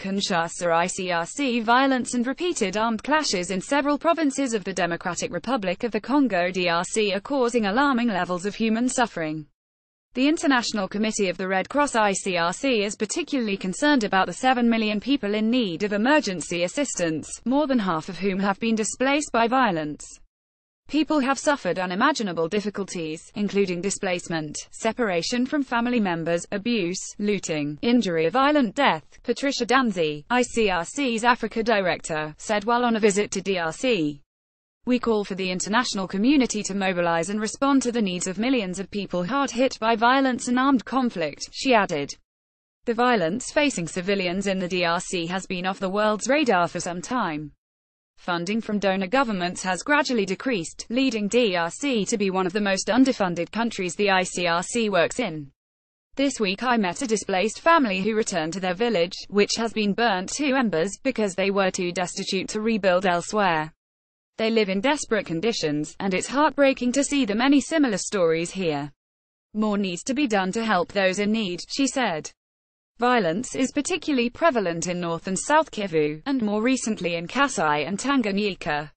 Kinshasa ICRC violence and repeated armed clashes in several provinces of the Democratic Republic of the Congo DRC are causing alarming levels of human suffering. The International Committee of the Red Cross ICRC is particularly concerned about the 7 million people in need of emergency assistance, more than half of whom have been displaced by violence. People have suffered unimaginable difficulties, including displacement, separation from family members, abuse, looting, injury or violent death, Patricia Danzi, ICRCs Africa director, said while on a visit to DRC. We call for the international community to mobilize and respond to the needs of millions of people hard hit by violence and armed conflict, she added. The violence facing civilians in the DRC has been off the world's radar for some time. Funding from donor governments has gradually decreased, leading DRC to be one of the most underfunded countries the ICRC works in. This week I met a displaced family who returned to their village, which has been burnt to embers, because they were too destitute to rebuild elsewhere. They live in desperate conditions, and it's heartbreaking to see the many similar stories here. More needs to be done to help those in need, she said. Violence is particularly prevalent in North and South Kivu, and more recently in Kasai and Tanganyika.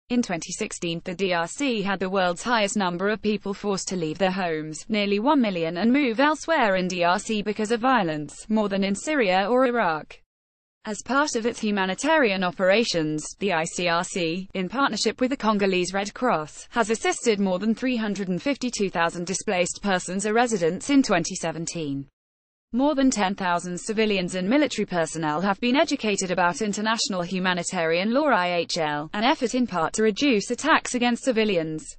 In 2016, the DRC had the world's highest number of people forced to leave their homes, nearly 1 million, and move elsewhere in DRC because of violence, more than in Syria or Iraq. As part of its humanitarian operations, the ICRC, in partnership with the Congolese Red Cross, has assisted more than 352,000 displaced persons or residents in 2017. More than 10,000 civilians and military personnel have been educated about international humanitarian law (IHL), an effort in part to reduce attacks against civilians.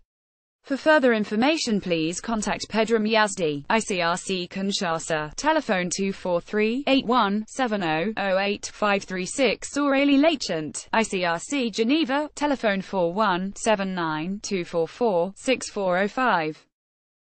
For further information please contact Pedram Yazdi, ICRC Kinshasa, telephone 243-8170-08536 or Ali Lachant, ICRC Geneva, telephone 41-79-244-6405.